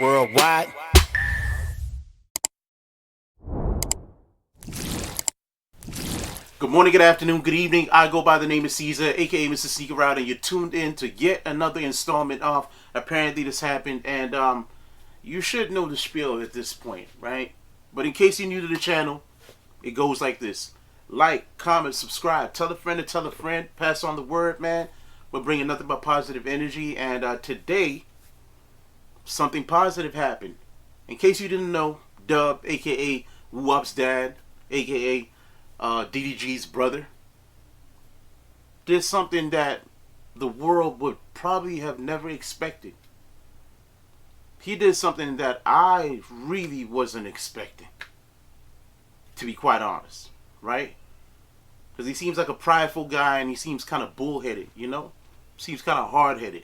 worldwide. Good morning, good afternoon, good evening. I go by the name of Caesar, aka Mr. Sneaker Out, and you're tuned in to yet another installment of Apparently This Happened. And you should know the spiel at this point, right? But in case you're new to the channel, it goes like this: like, comment, subscribe, tell a friend to tell a friend, pass on the word, man. We're bringing nothing but positive energy, and today something positive happened. In case you didn't know, Dub, aka Wup's dad, aka DDG's brother, did something that the world would probably have never expected. He did something that I really wasn't expecting, to be quite honest, right? Because he seems like a prideful guy and he seems kind of bullheaded, you know? Seems kind of hard-headed.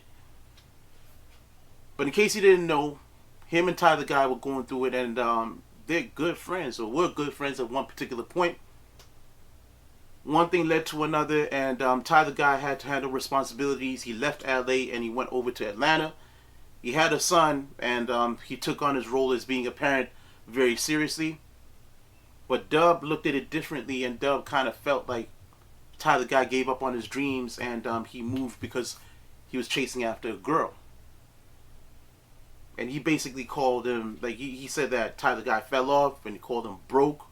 But in case you didn't know, him and Ty the Guy were going through it, and they're good friends, or were good friends at one particular point. One thing led to another, and Ty the Guy had to handle responsibilities. He left LA and he went over to Atlanta. He had a son, and he took on his role as being a parent very seriously. But Dub looked at it differently, and Dub kind of felt like Ty the Guy gave up on his dreams, and he moved because he was chasing after a girl. And he basically called him, like he said that Ty the Guy fell off, and he called him broke.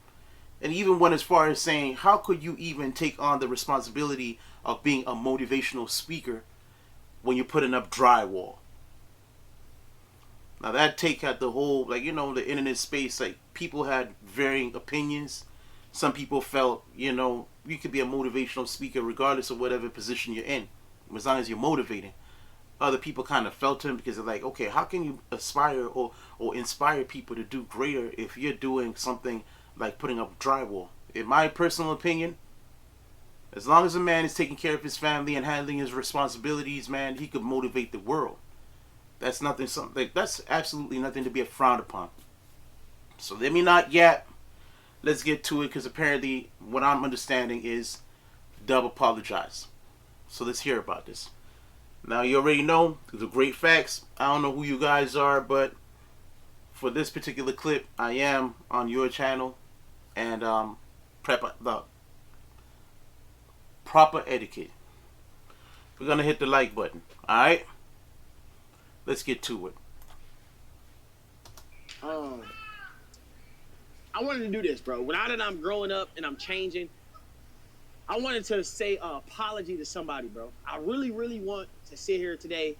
And he even went as far as saying, how could you even take on the responsibility of being a motivational speaker when you're putting up drywall? Now that take had the whole, like, you know, the internet space, like, people had varying opinions. Some people felt, you know, you could be a motivational speaker regardless of whatever position you're in, as long as you're motivating. Other people kind of felt him because they're like, okay, how can you aspire or inspire people to do greater if you're doing something like putting up drywall? In my personal opinion, as long as a man is taking care of his family and handling his responsibilities, man, he could motivate the world. That's nothing, something like, that's absolutely nothing to be frowned upon. So let me not yap. Let's get to it, because apparently what I'm understanding is Dub apologized. So let's hear about this. Now, you already know the great facts. I don't know who you guys are, but for this particular clip, I am on your channel, and the proper etiquette. We're gonna hit the like button. All right, let's get to it. I wanted to do this, bro. Now that I'm growing up and I'm changing, I wanted to say an apology to somebody, bro. I really, really want to sit here today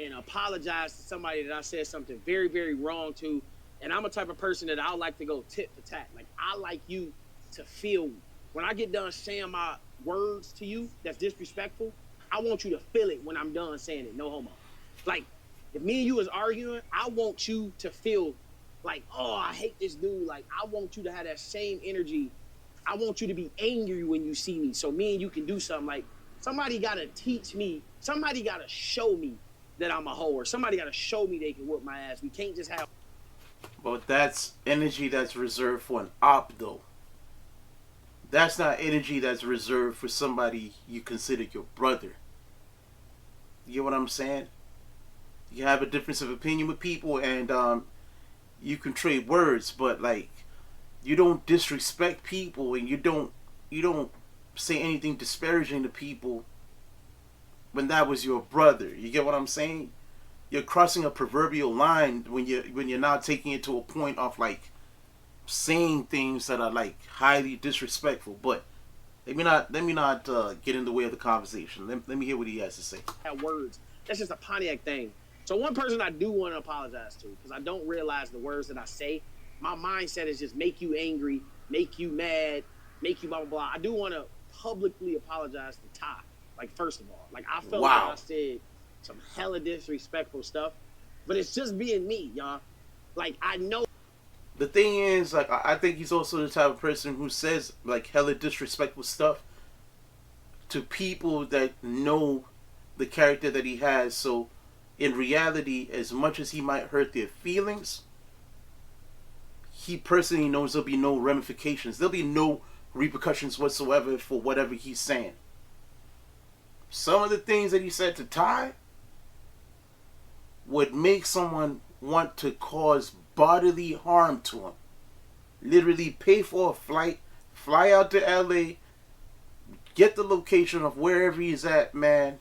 and apologize to somebody that I said something very, very wrong to. And I'm a type of person that I like to go tit for tat. Like, I like you to feel me. When I get done saying my words to you that's disrespectful, I want you to feel it when I'm done saying it. No homo. Like, if me and you is arguing, I want you to feel like, oh, I hate this dude. Like, I want you to have that same energy. I want you to be angry when you see me, so me and you can do something. Like, somebody got to teach me. Somebody got to show me that I'm a hoe, or somebody got to show me they can whoop my ass. We can't just have... But that's energy that's reserved for an op, though. That's not energy that's reserved for somebody you consider your brother. You get what I'm saying? You have a difference of opinion with people, and you can trade words, but, like, you don't disrespect people, and you don't say anything disparaging to people when that was your brother. You get what I'm saying? You're crossing a proverbial line when you're not taking it to a point of, like, saying things that are, like, highly disrespectful. But let me not get in the way of the conversation. Let me hear what he has to say. Words. That's just a Pontiac thing. So one person I do want to apologize to, because I don't realize the words that I say. My mindset is just make you angry, make you mad, make you blah, blah, blah. I do want to publicly apologize to Ty. Like, first of all, like, I felt like I said some hella disrespectful stuff, but it's just being me, y'all. Like, I know. The thing is, like, I think he's also the type of person who says, like, hella disrespectful stuff to people that know the character that he has. So, in reality, as much as he might hurt their feelings, he personally knows there'll be no ramifications. There'll be no repercussions whatsoever for whatever he's saying. Some of the things that he said to Ty would make someone want to cause bodily harm to him. Literally pay for a flight, fly out to LA, get the location of wherever he's at, man,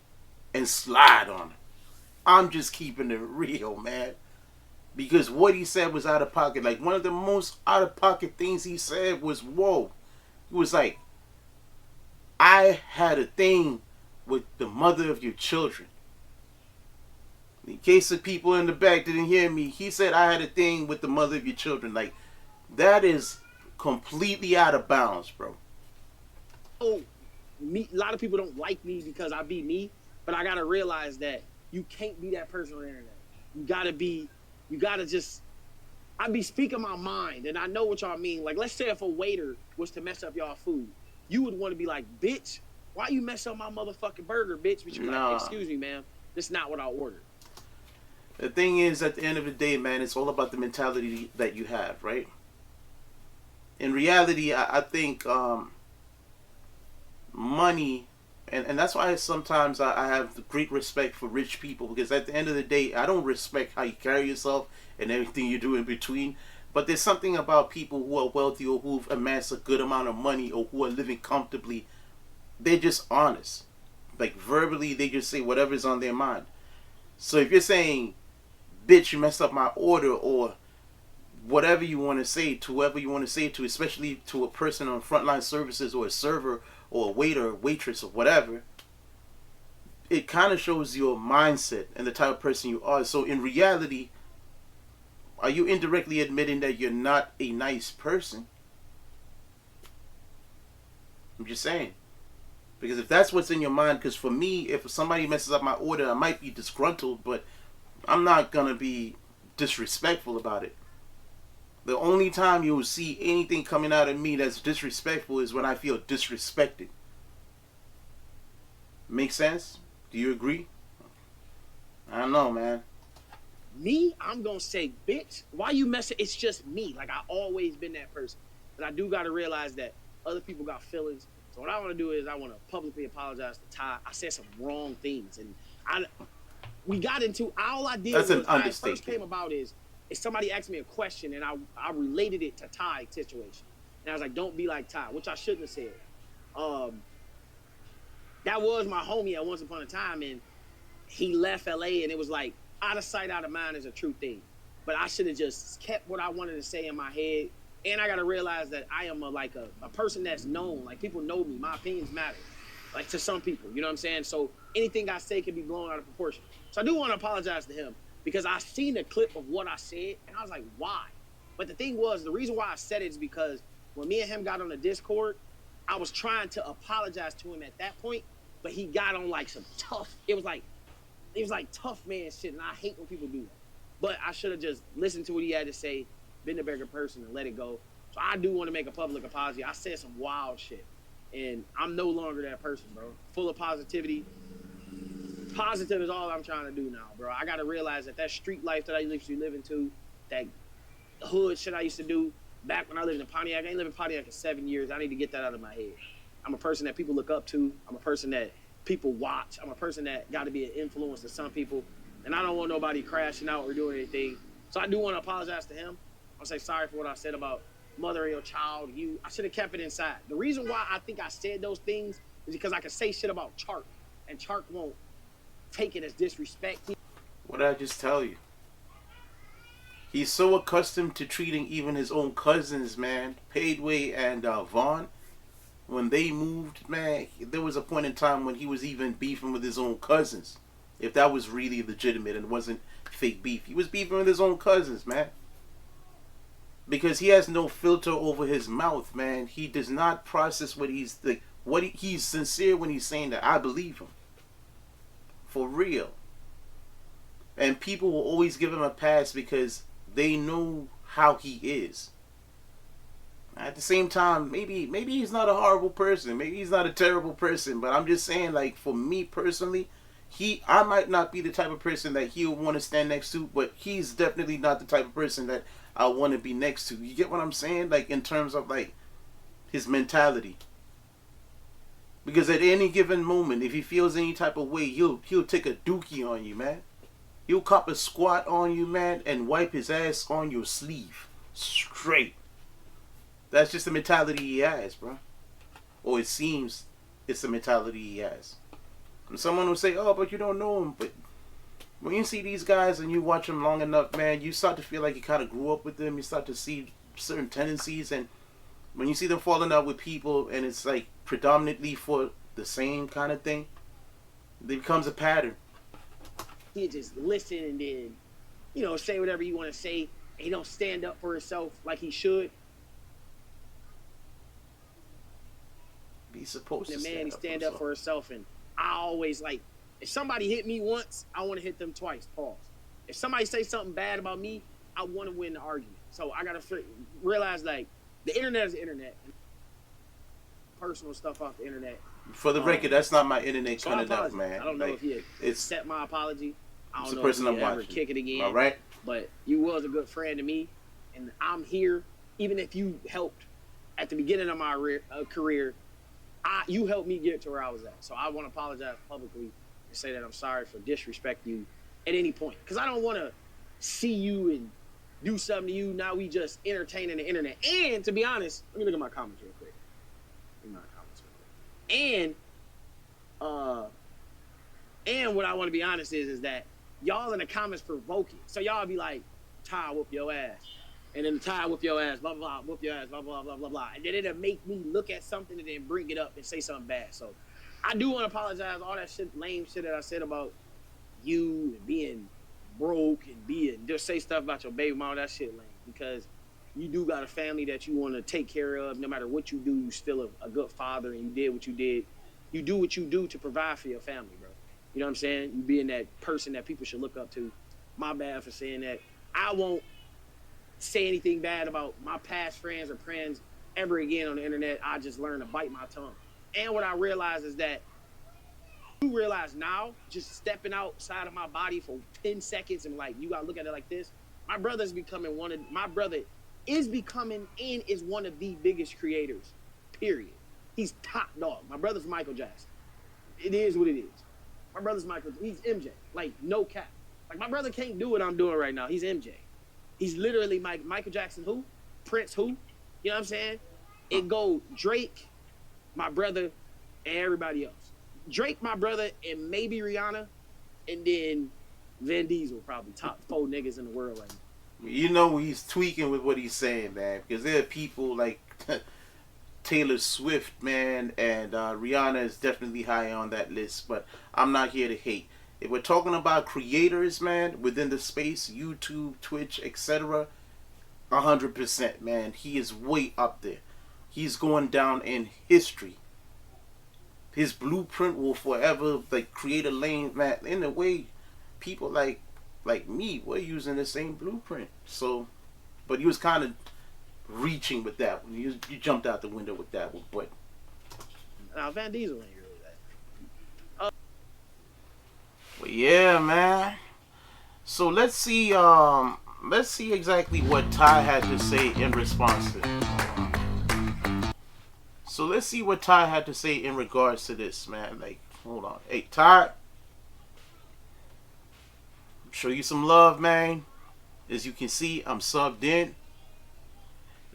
and slide on him. I'm just keeping it real, man. Because what he said was out of pocket. Like, one of the most out of pocket things he said was, whoa. He was like, I had a thing with the mother of your children. In case the people in the back didn't hear me, he said I had a thing with the mother of your children. Like, that is completely out of bounds, bro. Oh, me. A lot of people don't like me because I be me, but I gotta realize that you can't be that person on the internet. You gotta just. I be speaking my mind, and I know what y'all mean. Like, let's say if a waiter was to mess up y'all food, you would want to be like, bitch, why you mess up my motherfucking burger, bitch? But you like, excuse me, ma'am, this is not what I ordered. The thing is, at the end of the day, man, it's all about the mentality that you have, right? In reality, I think money, and that's why sometimes I have great respect for rich people, because at the end of the day, I don't respect how you carry yourself and everything you do in between. But there's something about people who are wealthy or who've amassed a good amount of money or who are living comfortably. They're just honest. Like, verbally, they just say whatever's on their mind. So if you're saying, bitch, you messed up my order, or whatever you want to say to whoever you want to say to, especially to a person on frontline services or a server or a waiter or waitress or whatever, it kind of shows your mindset and the type of person you are. So in reality, are you indirectly admitting that you're not a nice person? I'm just saying. Because if that's what's in your mind, because for me, if somebody messes up my order, I might be disgruntled, but I'm not going to be disrespectful about it. The only time you'll see anything coming out of me that's disrespectful is when I feel disrespected. Make sense? Do you agree? I don't know, man. Me, I'm going to say, bitch, why you messing? It's just me. Like, I always been that person. But I do got to realize that other people got feelings. So what I want to do is I want to publicly apologize to Ty. I said some wrong things. And we got into, all I did That's was, an how it understatement. first came about is somebody asked me a question and I related it to Ty's situation. And I was like, don't be like Ty, which I shouldn't have said. That was my homie at once upon a time, and he left LA, and it was like, out of sight, out of mind is a true thing. But I should have just kept what I wanted to say in my head. And I got to realize that I am a person that's known. Like, people know me. My opinions matter. Like, to some people, you know what I'm saying? So anything I say can be blown out of proportion. So I do want to apologize to him, because I seen the clip of what I said, and I was like, why? But the thing was, the reason why I said it is because when me and him got on the Discord, I was trying to apologize to him at that point, but he got on like some tough, it was like tough man shit, and I hate when people do that. But I should have just listened to what he had to say, been a bigger person, and let it go. So I do want to make a public apology. I said some wild shit, and I'm no longer that person, bro. Full of positivity. Positive is all I'm trying to do now, bro. I got to realize that street life that I used to live into, that hood shit I used to do back when I lived in Pontiac. I ain't lived in Pontiac in 7 years. I need to get that out of my head. I'm a person that people look up to. I'm a person that people watch. I'm a person that got to be an influence to some people. And I don't want nobody crashing out or doing anything. So I do want to apologize to him. I'll say sorry for what I said about mothering your child, you. I should have kept it inside. The reason why I think I said those things is because I could say shit about Chark, and Chark won't take it as disrespect. What did I just tell you? He's so accustomed to treating even his own cousins, man, Padway and Vaughn. When they moved, man, there was a point in time when he was even beefing with his own cousins. If that was really legitimate and wasn't fake beef. He was beefing with his own cousins, man. Because he has no filter over his mouth, man. He does not process what he's like. He's sincere when he's saying that. I believe him. For real. And people will always give him a pass because they know how he is. At the same time, maybe he's not a horrible person. Maybe he's not a terrible person. But I'm just saying, like, for me personally, I might not be the type of person that he'll want to stand next to, but he's definitely not the type of person that I want to be next to. You get what I'm saying? Like, in terms of, like, his mentality. Because at any given moment, if he feels any type of way, he'll take a dookie on you, man. He'll cop a squat on you, man, and wipe his ass on your sleeve. Straight. That's just the mentality he has, bro. Or it seems it's the mentality he has. And someone will say, oh, but you don't know him. But when you see these guys and you watch them long enough, man, you start to feel like you kind of grew up with them. You start to see certain tendencies. And when you see them falling out with people and it's like predominantly for the same kind of thing, it becomes a pattern. He just listen and then, you know, say whatever you want to say. And he don't stand up for himself like he should. He's supposed to He stand up for himself. And I always like, if somebody hit me once, I want to hit them twice. Pause. If somebody say something bad about me, I want to win the argument. So I got to realize, like, the internet is the internet. Personal stuff off the internet. For the record, that's not my internet So cutting up, man. I don't know like, if he accept my apology. I don't know if he'll ever kick it again. All right. But you was a good friend to me, and I'm here. Even if you helped at the beginning of my career, you helped me get to where I was at. So I want to apologize publicly and say that I'm sorry for disrespecting you at any point. Because I don't want to see you and do something to you. Now we just entertaining the internet. And to be honest, let me look at my comments real quick. And what I want to be honest is that y'all in the comments provoking. So y'all be like, Ty, whoop your ass. And then Ty, whoop your ass, blah, blah, blah, whoop your ass, blah, blah, blah, blah, blah. And then it'll make me look at something and then bring it up and say something bad. So I do want to apologize. All that shit, lame shit that I said about you and being broke and just say stuff about your baby mama, that shit lame. Because you do got a family that you want to take care of. No matter what you do, you still a good father, and you did what you did. You do what you do to provide for your family, bro. You know what I'm saying? You being that person that people should look up to. My bad for saying that. I won't say anything bad about my past friends or friends ever again on the internet. I just learned to bite my tongue. And what I realize is that you realize now, just stepping outside of my body for 10 seconds and like, you got to look at it like this. My brother is becoming and is one of the biggest creators, period. He's top dog. My brother's Michael Jackson. It is what it is. My brother's he's MJ. Like, no cap. Like, my brother can't do what I'm doing right now. He's MJ. He's literally Michael Jackson who? Prince who? You know what I'm saying? It go Drake, my brother, and everybody else. Drake, my brother, and maybe Rihanna, and then Vin Diesel, probably top 4 niggas in the world right now. You know he's tweaking with what he's saying, man, because there are people like Taylor Swift, man, and Rihanna is definitely high on that list, but I'm not here to hate. If we're talking about creators, man, within the space, YouTube, Twitch, etc., 100%, man, he is way up there. He's going down in history. His blueprint will forever, like, create a lane, man. In a way, people like me, we're using the same blueprint. So, but he was kind of reaching with that one. You jumped out the window with that one, but now Van Diesel ain't really that. Well, yeah, man. So let's see exactly what Ty had to say in response to this. So let's see what Ty had to say in regards to this, man. Like, hold on. Hey, Ty. Show you some love, man. As you can see, I'm subbed in.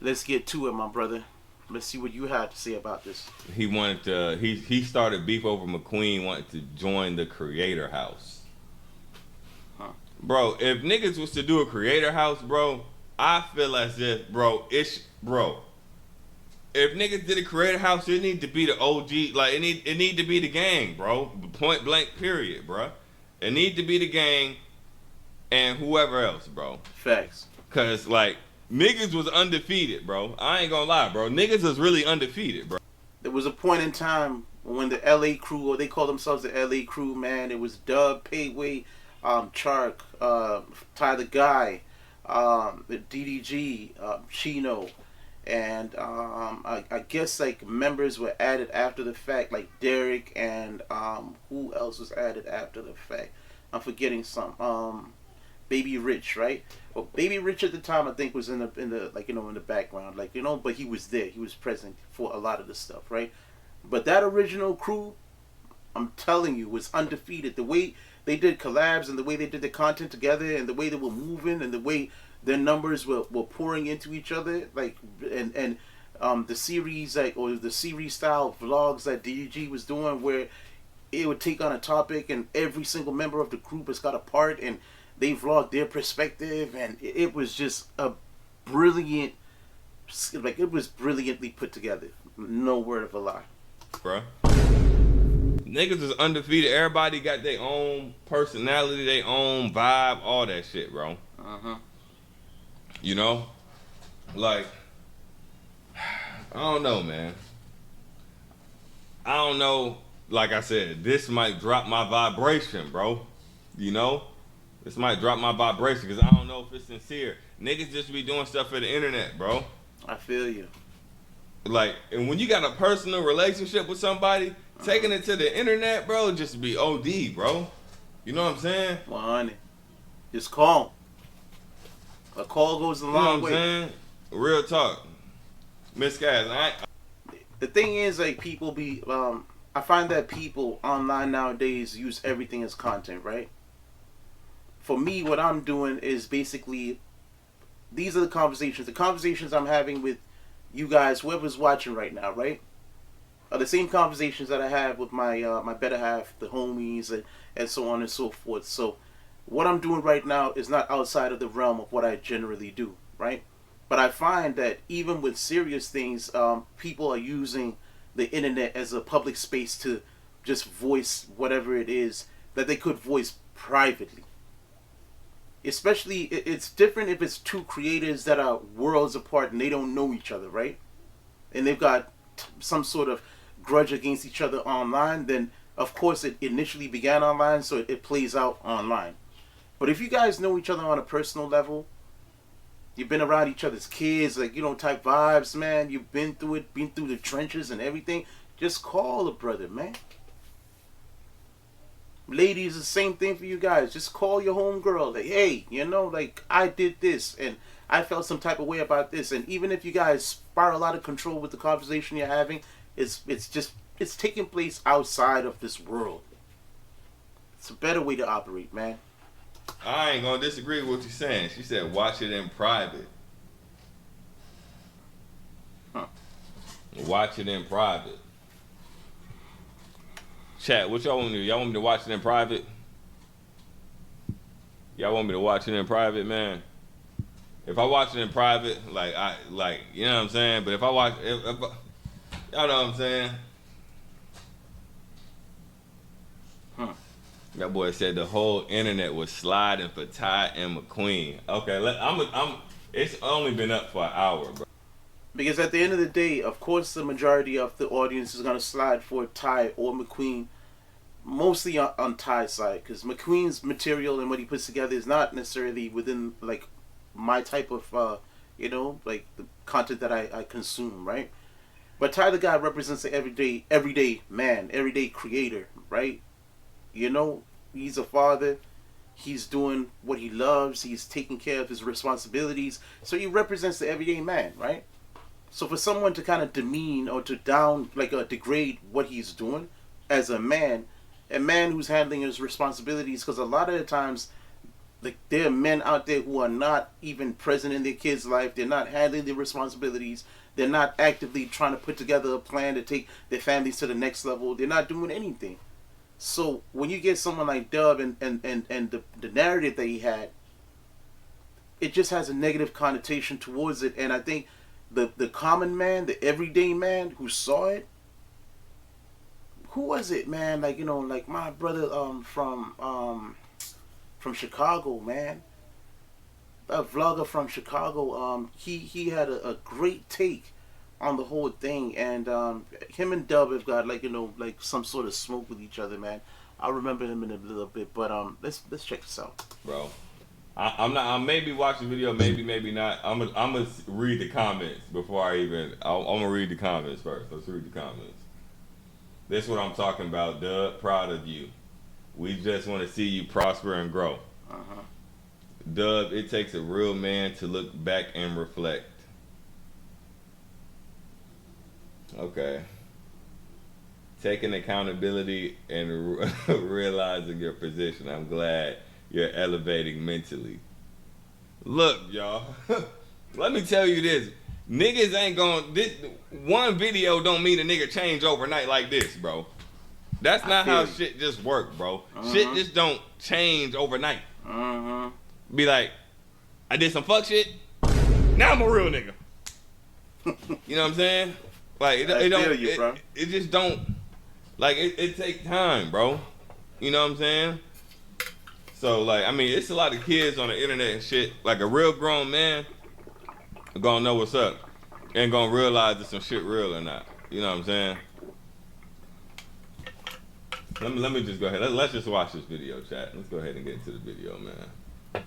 Let's get to it, my brother. Let's see what you had to say about this. He wanted to. He started beef over McQueen wanted to join the Creator House. Huh. Bro, if niggas was to do a Creator House, bro, I feel as if, bro. If niggas did a Creator House, it need to be the OG. Like it need to be the gang, bro. Point blank, period, bro. It need to be the gang and whoever else, bro. Facts. Cause like niggas was undefeated, bro. I ain't gonna lie, bro. Niggas was really undefeated, bro. There was a point in time when the LA crew, or they call themselves the LA crew, man. It was Dub, Payway, Chark, Ty the Guy, the DDG, Chino, and I guess like members were added after the fact, like Derek, and who else was added after the fact? I'm forgetting some. Baby Rich, right? Well, Baby Rich at the time I think was in the like, you know, in the background, like, you know, but he was there. He was present for a lot of the stuff, right? But that original crew, I'm telling you, was undefeated. The way they did collabs and the way they did the content together and the way they were moving and the way their numbers were pouring into each other, like and the series like or the series style vlogs that DG was doing where it would take on a topic and every single member of the group has got a part and they vlogged their perspective and it was just a brilliant, like it was brilliantly put together. No word of a lie. Bruh. Niggas is undefeated. Everybody got their own personality, their own vibe, all that shit, bro. You know? Like, I don't know, man. I don't know. Like I said, this might drop my vibration, bro. You know? This might drop my vibration because I don't know if it's sincere. Niggas just be doing stuff for the internet, bro. I feel you. Like, and when you got a personal relationship with somebody, taking it to the internet, bro, just be OD, bro. You know what I'm saying? 100. Just call. A call goes a You know long what I'm way. saying? Real talk. Miss Cass, The thing is, like, people be, I find that people online nowadays use everything as content, right? For me, what I'm doing is basically, these are the conversations I'm having with you guys, whoever's watching right now, right? Are the same conversations that I have with my my better half, the homies, and so on and so forth. So, what I'm doing right now is not outside of the realm of what I generally do, right? But I find that even with serious things, people are using the internet as a public space to just voice whatever it is that they could voice privately. Especially, it's different if it's two creators that are worlds apart and they don't know each other, right? And they've got some sort of grudge against each other online. Then, of course, it initially began online, so it plays out online. But if you guys know each other on a personal level, you've been around each other's kids, like, you know, type vibes, man. You've been through it, been through the trenches and everything. Just call a brother, man. Ladies, the same thing for you guys. Just call your homegirl. Like, hey, you know, like, I did this and I felt some type of way about this. And even if you guys spiral out of control with the conversation you're having, it's taking place outside of this world. It's a better way to operate, man. I ain't gonna disagree with what you're saying. She said watch it in private. Watch it in private. Chat, what y'all want me to do? Y'all want me to watch it in private? Y'all want me to watch it in private, man? If I watch it in private, you know what I'm saying? But if I watch, y'all know what I'm saying? That boy said the whole internet was sliding for Ty and McQueen. Okay, it's only been up for an hour, bro. Because at the end of the day, of course, the majority of the audience is going to slide for Ty or McQueen, mostly on Ty's side. Because McQueen's material and what he puts together is not necessarily within, like, my type of, you know, like, the content that I consume, right? But Ty the guy represents the everyday man, everyday creator, right? You know, he's a father. He's doing what he loves. He's taking care of his responsibilities. So he represents the everyday man, right? So for someone to kind of demean or to degrade what he's doing as a man who's handling his responsibilities, because a lot of the times, like, there are men out there who are not even present in their kids' life. They're not handling their responsibilities. They're not actively trying to put together a plan to take their families to the next level. They're not doing anything. So when you get someone like Dub and the narrative that he had, it just has a negative connotation towards it. And I think the common man, the everyday man who saw it, who was it, man? Like, you know, like my brother from Chicago, man. A vlogger from Chicago. He had a great take on the whole thing, and him and Dub have got, like, you know, like some sort of smoke with each other, man. I'll remember him in a little bit, but let's check this out, Bro. I may be watching the video, maybe not. I'm gonna read the comments before I'm gonna read the comments first. Let's read the comments. This is what I'm talking about, Dub. Proud of you. We just want to see you prosper and grow. Dub, it takes a real man to look back and reflect. Okay. taking accountability and realizing your position. I'm glad you're elevating mentally. Look, y'all. Let me tell you this. Niggas ain't gonna. This one video don't mean a nigga change overnight like this, bro. That's not how shit just work, bro. Shit just don't change overnight. Be like, I did some fuck shit. Now I'm a real nigga. You know what I'm saying? Like it just don't. Like it takes time, bro. You know what I'm saying? So like, I mean, it's a lot of kids on the internet and shit. Like a real grown man gonna know what's up and gonna realize if some shit real or not. You know what I'm saying? Let me just go ahead. Let's just watch this video, chat. Let's go ahead and get into the video, man.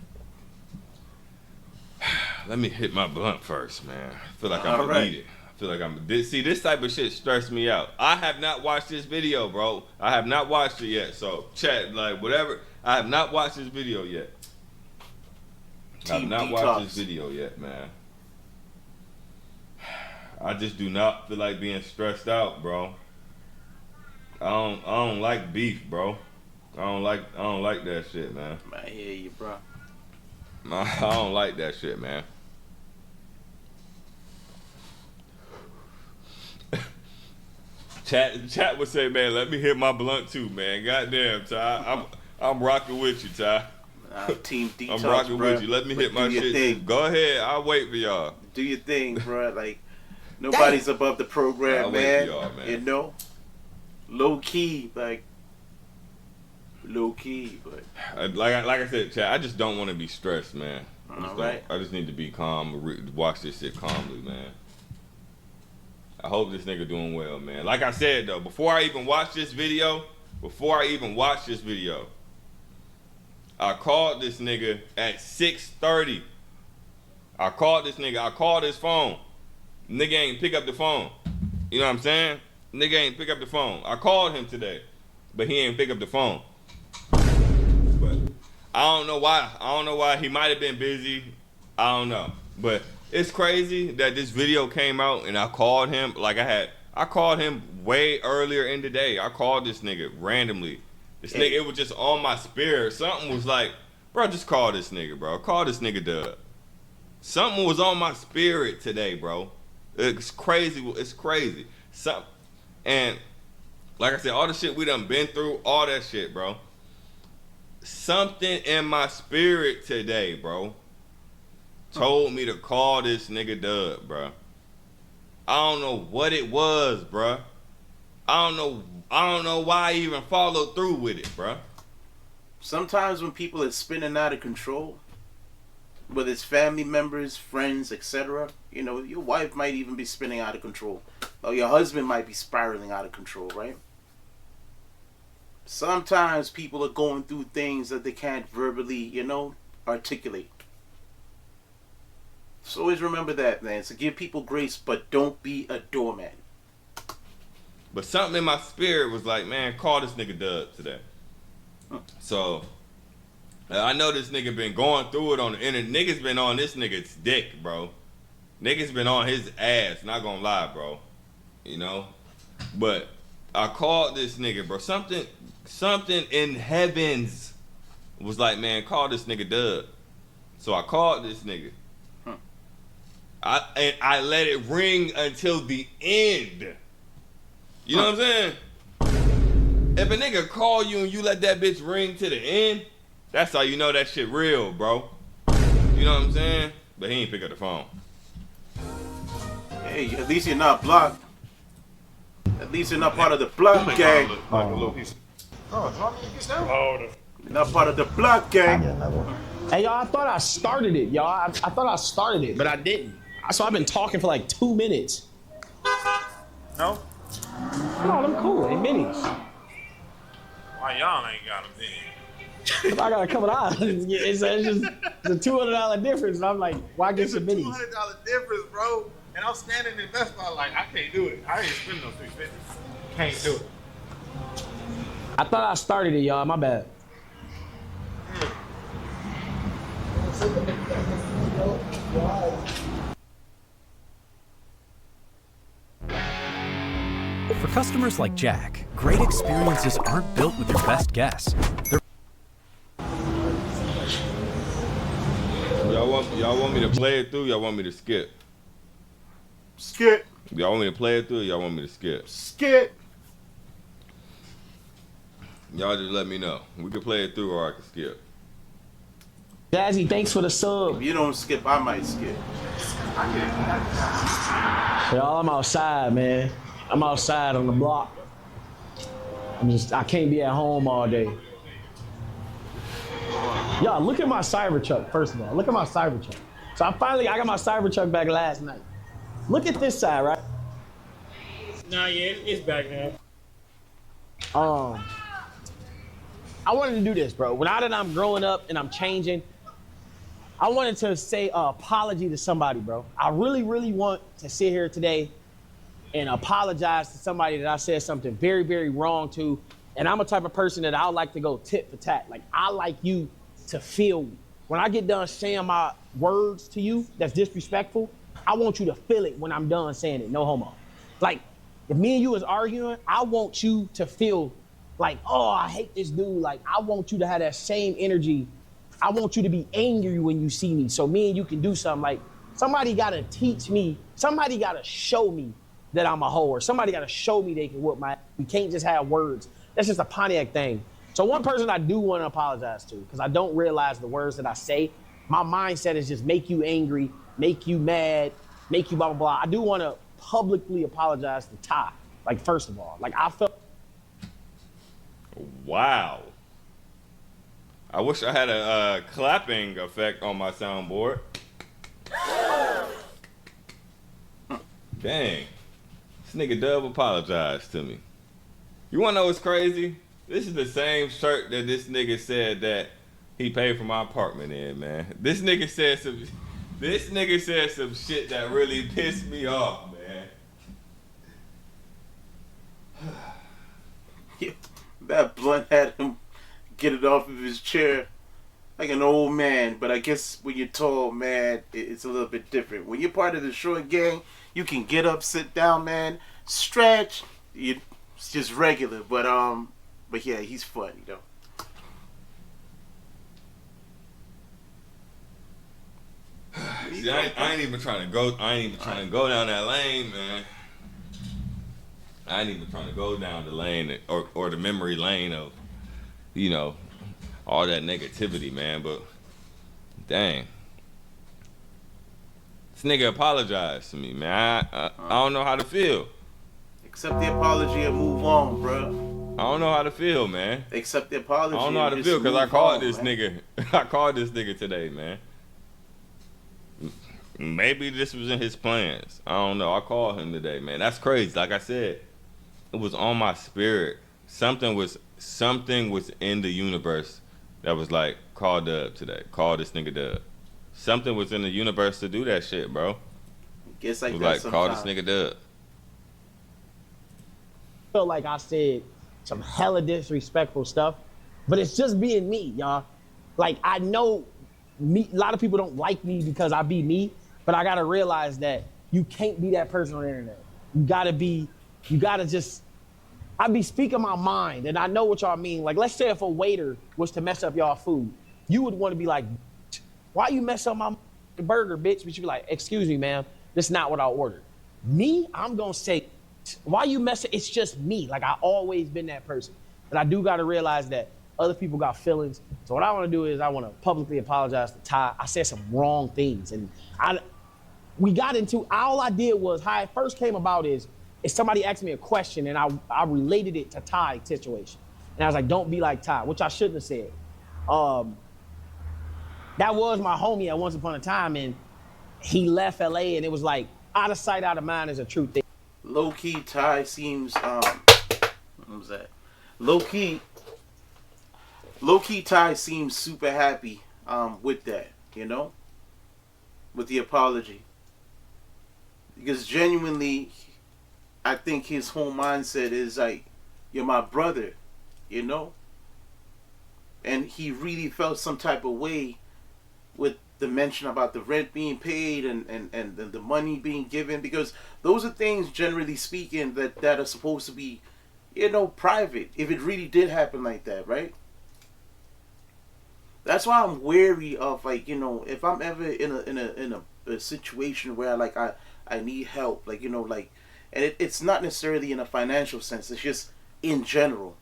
Let me hit my blunt first, man. I feel like I'm gonna eat it. I feel like I'm gonna see this type of shit stress me out. I have not watched this video, bro. I have not watched it yet. So chat, like whatever. I have not watched this video yet. I have not watched this video yet, man. I just do not feel like being stressed out, bro. I don't like beef, bro. I don't like that shit, man. I hear you, bro. I don't like that shit, man. Chat would say, man, let me hit my blunt too, man. Goddamn, Ty. I'm rocking with you, Ty. Team Detox, I'm rocking bro. with you. Let me hit my shit. Thing. Go ahead. I'll wait for y'all. Do your thing, bro. Like, nobody's above the program, I'll man. wait for y'all, man. You know? Low key, but like I said, chat, I just don't want to be stressed, man. I just need to be calm, watch this shit calmly, man. I hope this nigga doing well, man. Like I said though, before I even watch this video, I called this nigga at 6:30. I called this nigga. I called his phone. Nigga ain't pick up the phone. You know what I'm saying? Nigga ain't pick up the phone. I called him today, but he ain't pick up the phone. But I don't know why. He might have been busy. I don't know. But it's crazy that this video came out and I called him. Like I called him way earlier in the day. I called this nigga randomly. This nigga, it was just on my spirit. Something was like, bro, just call this nigga, bro. Call this nigga Dub. Something was on my spirit today, bro. It's crazy. It's crazy. And like I said, all the shit we done been through, all that shit, bro. Something in my spirit today, bro, told me to call this nigga Dub, bro. I don't know what it was, bro. I don't know why I even followed through with it, bro. Sometimes when people are spinning out of control, whether it's family members, friends, etc., you know, your wife might even be spinning out of control. Or your husband might be spiraling out of control, right? Sometimes people are going through things that they can't verbally, you know, articulate. So always remember that, man. So give people grace, but don't be a doormat. But something in my spirit was like, man, call this nigga Dub today. So I know this nigga been going through it on the internet. Niggas been on this nigga's dick, bro. Niggas been on his ass, not gonna lie, bro. You know? But I called this nigga, bro. Something in heavens was like, man, call this nigga Dub. So I called this nigga. I let it ring until the end. You know what I'm saying? If a nigga call you and you let that bitch ring to the end, that's how you know that shit real, bro. You know what I'm saying? But he ain't pick up the phone. Hey, at least you're not blocked. At least you're not part of the block gang. You're not part of the block gang. Hey, y'all, I thought I started it, y'all. I thought I started it, but I didn't. So I've been talking for like 2 minutes. No? No, them cool. They minis. Why y'all ain't got them then? If I got a couple dollars, it's just a $200 difference. And I'm like, why get some minis? It's a $200 difference, bro. And I'm standing in Best Buy like, I can't do it. I ain't spending no $650. Can't do it. I thought I started it, y'all. My bad. For customers like Jack, great experiences aren't built with your best guess. They're Y'all want me to play it through? Y'all want me to skip? Skip. Y'all want me to play it through? Or y'all want me to skip? Skip. Y'all just let me know. We can play it through or I can skip. Jazzy, thanks for the sub. If you don't skip, I might skip. Y'all, I'm outside, man. I'm outside on the block. I can't be at home all day. Y'all, look at my Cybertruck, first of all. Look at my Cybertruck. So I got my Cybertruck back last night. Look at this side, right? Nah, yeah, it's back now. I wanted to do this, bro. Now that I'm growing up and I'm changing, I wanted to say an apology to somebody, bro. I really, really want to sit here today and apologize to somebody that I said something very, very wrong to. And I'm a type of person that I like to go tit for tat. Like, I like you to feel me. When I get done saying my words to you that's disrespectful, I want you to feel it when I'm done saying it, no homo. Like, if me and you is arguing, I want you to feel like, oh, I hate this dude. Like, I want you to have that same energy. I want you to be angry when you see me so me and you can do something. Like, somebody got to teach me. Somebody got to show me that I'm a hoe, or somebody got to show me they can whoop my. We can't just have words. That's just a Pontiac thing. So one person I do want to apologize to, because I don't realize the words that I say. My mindset is just make you angry, make you mad, make you blah, blah, blah. I do want to publicly apologize to Ty. Like, first of all, like, I felt. Wow. I wish I had a clapping effect on my soundboard. Dang. This nigga Dub apologized to me. You wanna know what's crazy? This is the same shirt that this nigga said that he paid for my apartment in, man. This nigga said some shit that really pissed me off, man. That blunt had him get it off of his chair like an old man. But I guess when you're tall, man, it's a little bit different. When you're part of the short gang, you can get up, sit down, man, stretch. It's just regular. But yeah, he's funny though. See, I ain't even trying to go. I ain't even trying to go down that lane, man. I ain't even trying to go down the lane or the memory lane of, you know, all that negativity, man. But dang, this nigga apologized to me, man. I don't know how to feel. Accept the apology and move on, bro. I don't know how to feel, man. Accept the apology. I don't know how to feel because I called this nigga. I called this nigga today, man. Maybe this was in his plans. I don't know. I called him today, man. That's crazy. Like I said, it was on my spirit. Something was in the universe that was like, call Dub today. Call this nigga Dub. Something was in the universe to do that shit, bro. Gets like it was that like, sometimes. call this nigga Dub. Felt like I said some hella disrespectful stuff, but it's just being me, y'all. Like, I know a lot of people don't like me because I be me, but I gotta realize that you can't be that person on the internet. I be speaking my mind, and I know what y'all mean. Like, let's say if a waiter was to mess up y'all food, you would want to be like, why you mess up my burger, bitch? But you be like, excuse me, ma'am, that's not what I ordered. Me, I'm gonna say, why you mess it? It's just me. Like, I always been that person. But I do gotta realize that other people got feelings. So what I wanna do is I wanna publicly apologize to Ty. I said some wrong things, and all I did was, how it first came about is somebody asked me a question, and I related it to Ty's situation. And I was like, don't be like Ty, which I shouldn't have said. That was my homie at once upon a time, and he left LA, and it was like, out of sight, out of mind is a true thing. Low-key, Ty seems, what was that? Low-key, Ty seems super happy with that, you know? With the apology. Because genuinely, I think his whole mindset is like, you're my brother, you know? And he really felt some type of way with the mention about the rent being paid and the money being given, because those are things, generally speaking, that are supposed to be, private, if it really did happen like that, right? That's why I'm wary of, like, if I'm ever in a situation where, like, I need help, like, like, and it's not necessarily in a financial sense, it's just in general.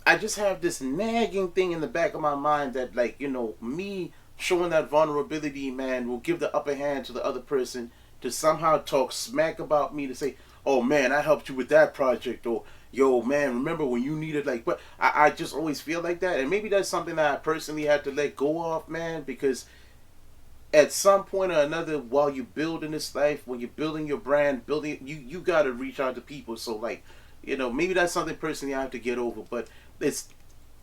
I just have this nagging thing in the back of my mind that, like, me showing that vulnerability, man, will give the upper hand to the other person to somehow talk smack about me, to say, oh man, I helped you with that project, or yo man, remember when you needed, like, but I just always feel like that. And maybe that's something that I personally had to let go of, man, because at some point or another, while you're building this life, when you're building your brand, you gotta reach out to people. So, like, maybe that's something personally I have to get over. But it's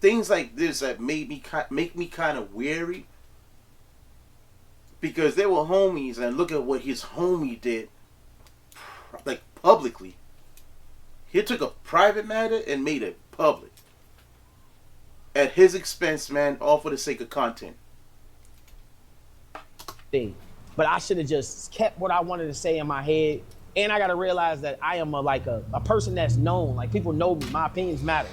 things like this that make me kind of wary, because they were homies, and look at what his homie did, like, publicly. He took a private matter and made it public at his expense, man, all for the sake of content. But I should have just kept what I wanted to say in my head. And I got to realize that I am a person that's known. Like, people know me. My opinions matter.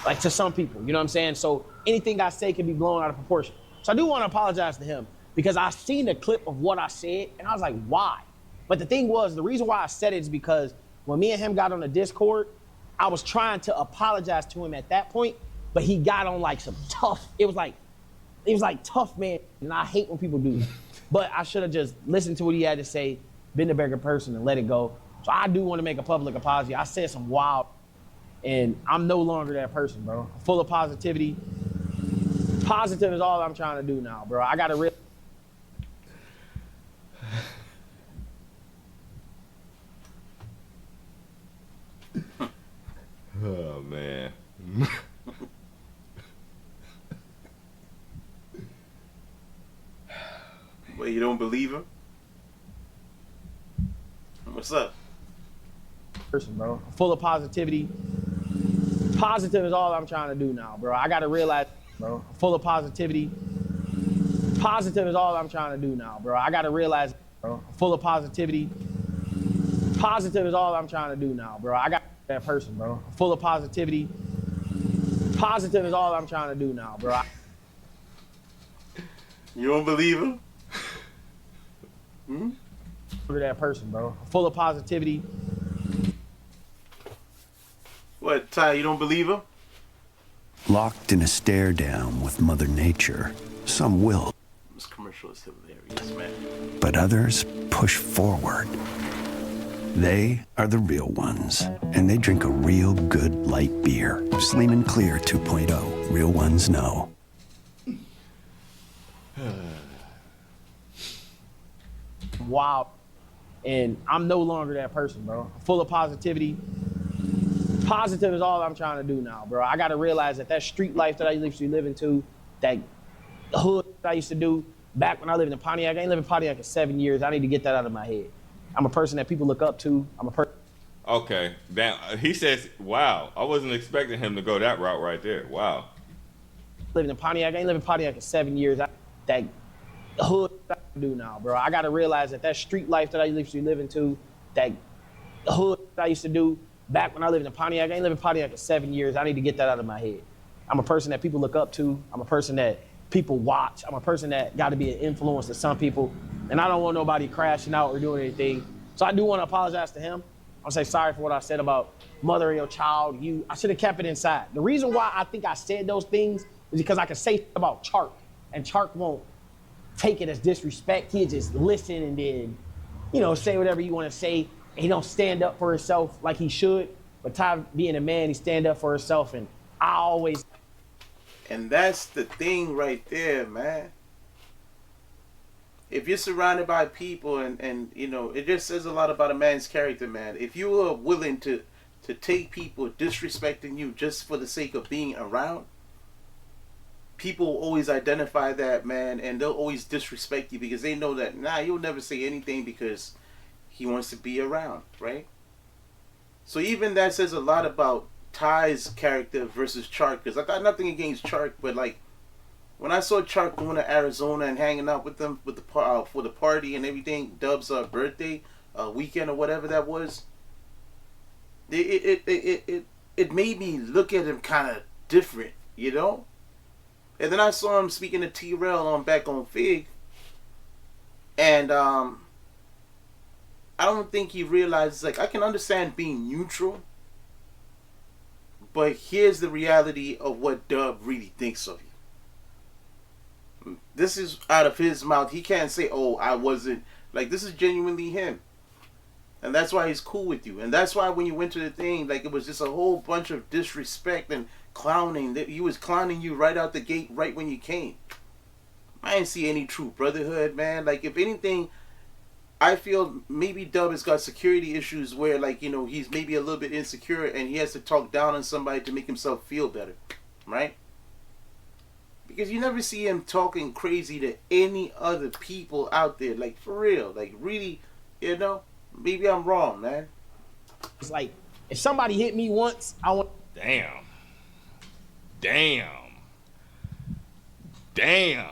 Like, to some people, you know what I'm saying? So anything I say can be blown out of proportion. So I do want to apologize to him, because I seen the clip of what I said and I was like, why? But the thing was, the reason why I said it is because when me and him got on the Discord, I was trying to apologize to him at that point, but he got on like some tough, it was like tough, man. And I hate when people do that. But I should have just listened to what he had to say, been a bigger person, and let it go. So I do want to make a public apology. I said some wild, and I'm no longer that person, bro. I'm full of positivity. Positive is all I'm trying to do now, bro. I got to Oh man. Well, you don't believe him? What's up? person, bro. I'm full of positivity. Positive is all I'm trying to do now, bro. I got to realize, bro. I'm full of positivity. Positive is all I'm trying to do now, bro. I got to realize, bro. I'm full of positivity. Positive is all I'm trying to do now, bro. I got that person, bro. I'm full of positivity. Positive is all I'm trying to do now, bro. You don't believe him? Hmm? That person, bro. I'm full of positivity. What, Ty, you don't believe him? Locked in a stare down with Mother Nature, some will. This commercial is hilarious, man. But others push forward. They are the real ones, and they drink a real good light beer. Sleeman Clear 2.0. Real ones know. Wow. And I'm no longer that person, bro. I'm full of positivity. Positive is all I'm trying to do now, bro. I got to realize that street life that I used to live into, that hood that I used to do back when I lived in Pontiac, I ain't lived in Pontiac in 7 years. I need to get that out of my head. I'm a person that people look up to. I'm a person. Okay, damn. He says, "Wow, I wasn't expecting him to go that route right there." Wow. Living in Pontiac, I ain't lived in Pontiac in 7 years. That hood that I do now, bro. I got to realize that street life that I used to live into, that hood that I used to do back when I lived in Pontiac, I ain't lived in Pontiac in 7 years. I need to get that out of my head. I'm a person that people look up to. I'm a person that people watch. I'm a person that got to be an influence to some people. And I don't want nobody crashing out or doing anything. So I do want to apologize to him. I'll say sorry for what I said about mothering your child. I should have kept it inside. The reason why I think I said those things is because I could say about Chark, and Chark won't take it as disrespect. He'll just listen and then, say whatever you want to say. And he don't stand up for himself like he should. But Ty, being a man, he stand up for himself, and I always. And that's the thing right there, man. If you're surrounded by people and it just says a lot about a man's character, man. If you are willing to take people disrespecting you just for the sake of being around, people always identify that, man, and they'll always disrespect you because they know that, you'll never say anything because he wants to be around, right? So even that says a lot about Ty's character versus Chark, because I got nothing against Chark, but like, When I saw Chuck going to Arizona and hanging out with them with the for the party and everything, Dub's birthday weekend or whatever that was, it made me look at him kind of different, you know. And then I saw him speaking to T-Rail on back on Fig, and I don't think he realizes, like, I can understand being neutral, but here's the reality of what Dub really thinks of you. This is out of his mouth. He can't say, oh, I wasn't. Like, this is genuinely him. And that's why he's cool with you. And that's why when you went to the thing, like, it was just a whole bunch of disrespect and clowning. That he was clowning you right out the gate, right when you came. I didn't see any true brotherhood, man. Like, if anything, I feel maybe Dub has got security issues where, like, you know, he's maybe a little bit insecure and he has to talk down on somebody to make himself feel better, right? Because you never see him talking crazy to any other people out there, like, for real, like, really, you know. Maybe I'm wrong, man. It's like, if somebody hit me once, I want. Damn. Damn. Damn.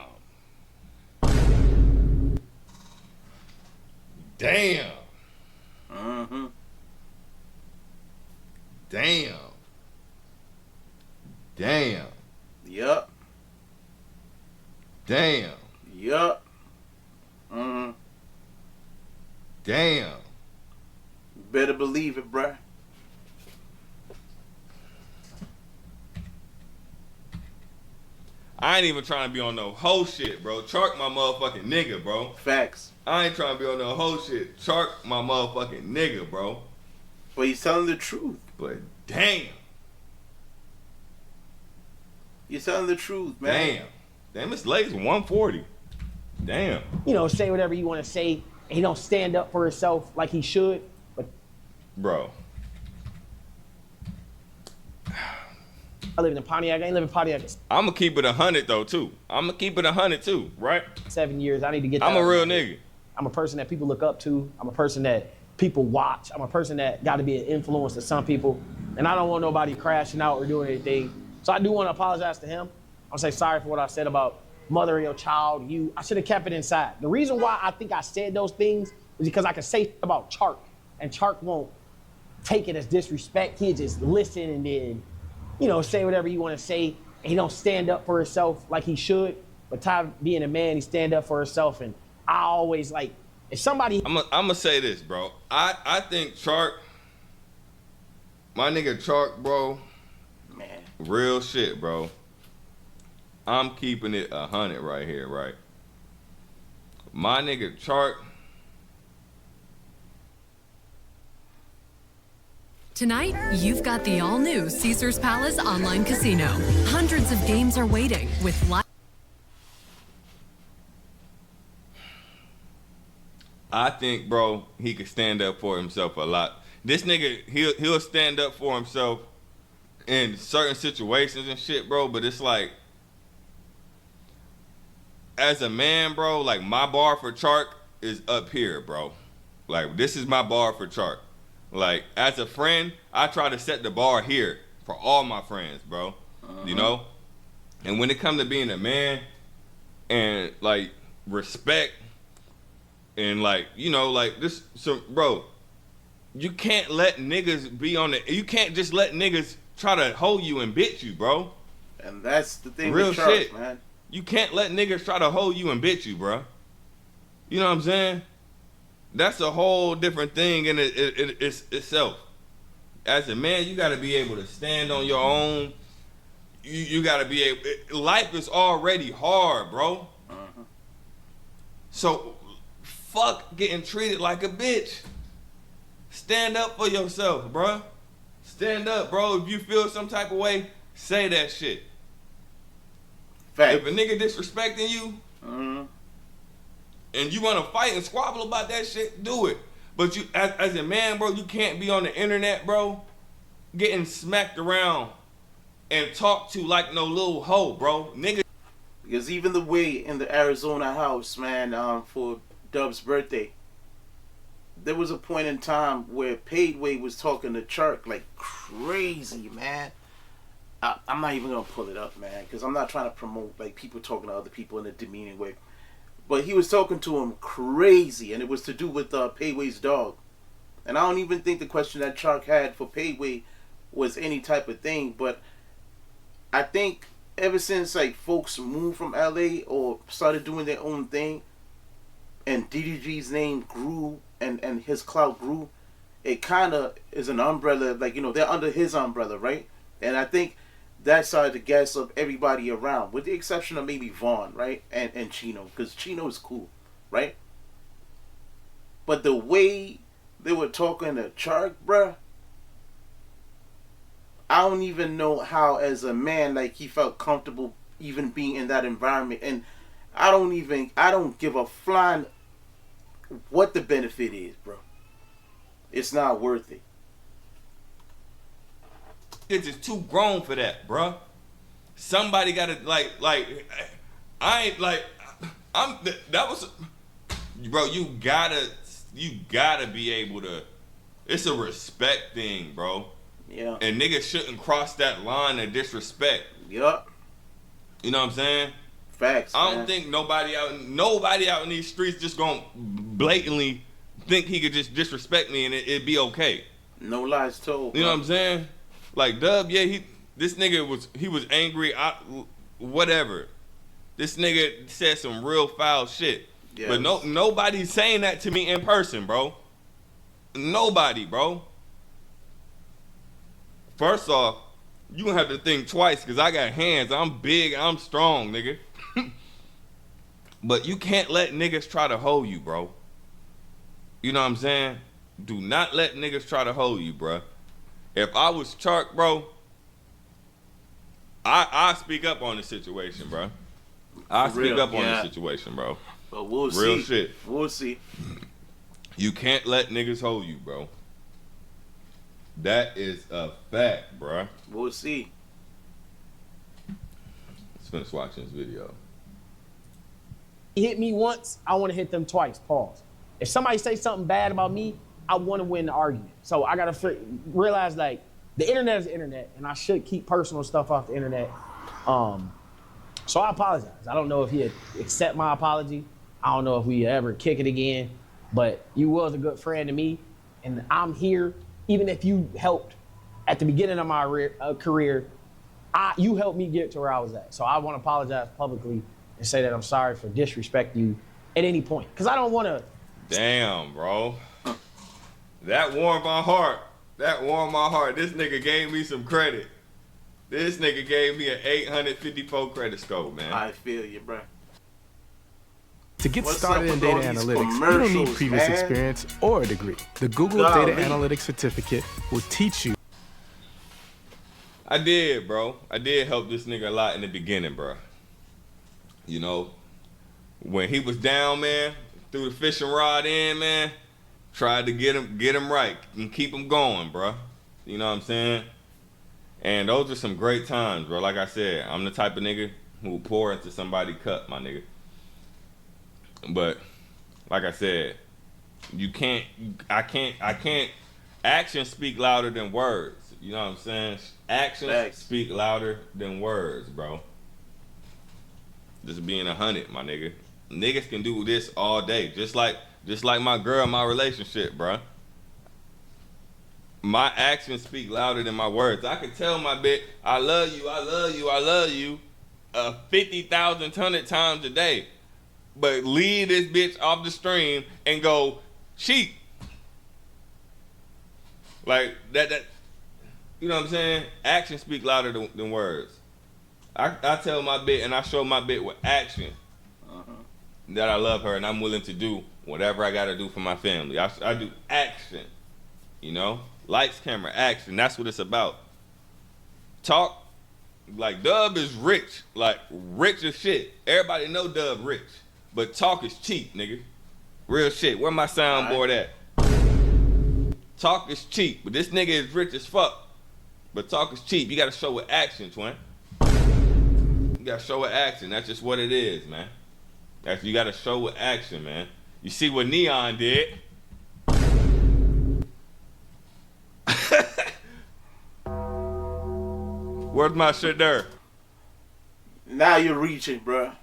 Damn. Mm-hmm. Damn. Damn. Yup. Damn. Yup. Mm-hmm. Damn. Better believe it, bruh. I ain't even trying to be on no hoe shit, bro. Chark my motherfucking nigga, bro. Facts. I ain't trying to be on no hoe shit. Chark my motherfucking nigga, bro. But he's telling the truth. But damn. He's telling the truth, man. Damn. Damn, it's late. It's 140. Damn. You know, say whatever you want to say, and he don't stand up for himself like he should. But Bro. I live in Pontiac. I ain't living in Pontiac I'm going to keep it 100, though, too. I'm going to keep it 100, too, right? 7 years. I need to get that. I'm a real nigga. I'm a person that people look up to. I'm a person that people watch. I'm a person that got to be an influence to some people. And I don't want nobody crashing out or doing anything. So I do want to apologize to him. I'll say sorry for what I said about mothering your child. I should have kept it inside. The reason why I think I said those things is because I could say about Chark, and Chark won't take it as disrespect. He'll just listen and then, you know, say whatever you want to say. And he don't stand up for himself like he should. But Ty, being a man, he stand up for himself. And I always, like, if somebody... I'm going to say this, bro. I think Chark, my nigga Chark, bro, Man. real shit, bro. I'm keeping it 100 right here, right? My nigga Chark. Tonight, you've got the all-new Caesars Palace Online Casino. Hundreds of games are waiting with live... I think, bro, he could stand up for himself a lot. This nigga, he'll stand up for himself in certain situations and shit, bro, but it's like, as a man, bro, like, my bar for Chark is up here, bro. Like, this is my bar for Chark. Like, as a friend, I try to set the bar here for all my friends, bro. You know? And when it comes to being a man and, like, respect and, like, you know, like, this, so, bro, you can't let niggas be on the, you can't just let niggas try to hold you and bitch you, bro. And that's the thing Real with Chark, shit. man. You can't let niggas try to hold you and bitch you, bro. You know what I'm saying? That's a whole different thing in it's itself. As a man, you got to be able to stand on your own. You got to be able. Life is already hard, bro. So, fuck getting treated like a bitch. Stand up for yourself, bro. Stand up, bro. If you feel some type of way, say that shit. Facts. If a nigga disrespecting you, and you want to fight and squabble about that shit, do it. But you, as a man, bro, you can't be on the internet, bro, getting smacked around and talked to like no little hoe, bro. Nigga. Because even the way in the Arizona house, man, for Dub's birthday, there was a point in time where Paidway was talking to Chark like crazy, man. I'm not even gonna pull it up, man, because I'm not trying to promote like people talking to other people in a demeaning way. But he was talking to him crazy, and it was to do with Payway's dog. And I don't even think the question that Chuck had for Payway was any type of thing. But I think ever since like folks moved from LA or started doing their own thing, and DDG's name grew and his clout grew, it kind of is an umbrella, like, you know, they're under his umbrella, right? And I think that started to gas up everybody around, with the exception of maybe Vaughn, right? And Chino, because Chino is cool, right? But the way they were talking to Chark, bruh, I don't even know how, as a man, like, he felt comfortable even being in that environment. And I don't give a flying what the benefit is, bro. It's not worth it. It's just too grown for that, bruh. Somebody gotta I ain't like that was, bro. You gotta be able to. It's a respect thing, bro. Yeah. And niggas shouldn't cross that line of disrespect. Yup. You know what I'm saying? Facts. I don't man. think nobody out in these streets just gonna blatantly think he could just disrespect me and it'd be okay. No lies told. You know what I'm saying? Like Dub, yeah, this nigga was angry. Whatever. This nigga said some real foul shit. Yes. But nobody's saying that to me in person, bro. Nobody, bro. First off, you gonna have to think twice because I got hands. I'm big. I'm strong, nigga. But you can't let niggas try to hold you, bro. You know what I'm saying? Do not let niggas try to hold you, bro. If I was Chark, bro, I speak up on the situation, bro. I speak up on the situation, bro. But we'll see. Real shit. We'll see. You can't let niggas hold you, bro. That is a fact, bro. We'll see. Let's finish watching this video. He hit me once, I want to hit them twice. Pause. If somebody say something bad about me, I want to win the argument. So I gotta realize, like, the internet is the internet, and I should keep personal stuff off the internet. So I apologize. I don't know if he'd accept my apology. I don't know if we ever kick it again. But you was a good friend to me, and I'm here. Even if you helped at the beginning of my career, you helped me get to where I was at. So I want to apologize publicly and say that I'm sorry for disrespecting you at any point. Because I don't want to. Damn, bro. That warmed my heart. This nigga gave me some credit. This nigga gave me an 854 credit score, man. I feel you, bro. To get started in data analytics, you don't need previous experience or a degree. The Google Data Analytics Certificate will teach you. I did, bro. I did help this nigga a lot in the beginning, bro. You know, when he was down, man, threw the fishing rod in, man, tried to get him right and keep him going, bro. You know what I'm saying? And those are some great times, bro. Like I said, I'm the type of nigga who will pour into somebody's cup, my nigga. But like I said, I can't actions speak louder than words. You know what I'm saying? Actions speak louder than words, bro. Just being 100, my nigga. Niggas can do this all day. Just like my girl, my relationship, bro. My actions speak louder than my words. I can tell my bitch, I love you, I love you, I love you 50,000 times a day. But leave this bitch off the stream and go cheat. Like that you know what I'm saying? Actions speak louder than words. I tell my bitch and I show my bitch with action that I love her and I'm willing to do whatever I gotta do for my family. I do action. You know? Lights, camera, action. That's what it's about. Talk. Like Dub is rich. Like rich as shit. Everybody know Dub rich. But talk is cheap, nigga. Real shit. Where my soundboard at? Talk is cheap, but this nigga is rich as fuck. But talk is cheap. You gotta show with action, twin. You gotta show with action. That's just what it is, man. You gotta show with action, man. You see what Neon did? Where's my shit there? Now you're reaching, bruh.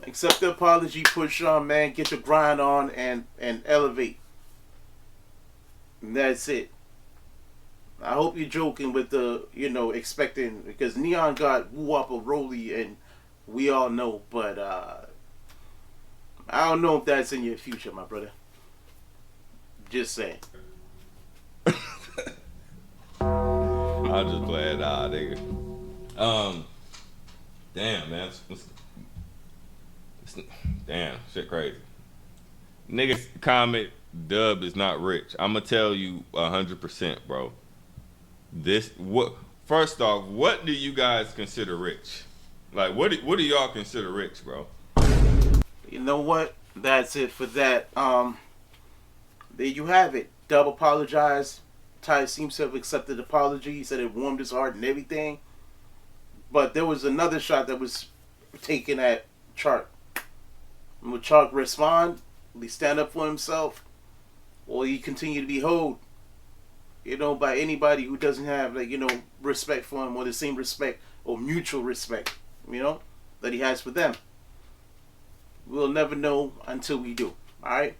Accept the apology, push on, man. Get your grind on and elevate. And that's it. I hope you're joking with the, expecting, because Neon got woo-wop of Rolly, and we all know, but I don't know if that's in your future, my brother. Just saying. I'm just glad, nigga. Damn, man. Damn, shit crazy. Niggas comment, Dub is not rich. I'ma tell you 100%, bro. First off, what do you guys consider rich? Like, what do y'all consider rich, bro? You know what? That's it for that. There you have it. Dub apologized. Ty seems to have accepted the apology. He said it warmed his heart and everything. But there was another shot that was taken at Chark. And would Chark respond? Will he stand up for himself? Or will he continue to be held, by anybody who doesn't have, respect for him, or the same respect or mutual respect, that he has for them? We'll never know until we do. Alright?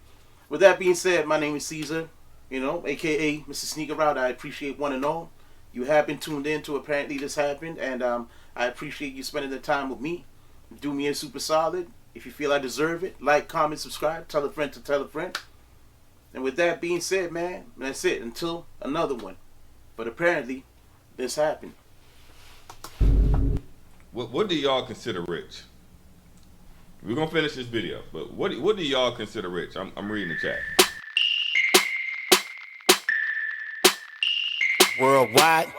With that being said, my name is Caesar, aka Mr. Sneaker Route. I appreciate one and all. You have been tuned in to Apparently This Happened, and I appreciate you spending the time with me. Do me a super solid. If you feel I deserve it, like, comment, subscribe, tell a friend to tell a friend. And with that being said, man, that's it. Until another one. But apparently, this happened. What do y'all consider rich? We're gonna finish this video, but what do y'all consider rich? I'm reading the chat. Worldwide.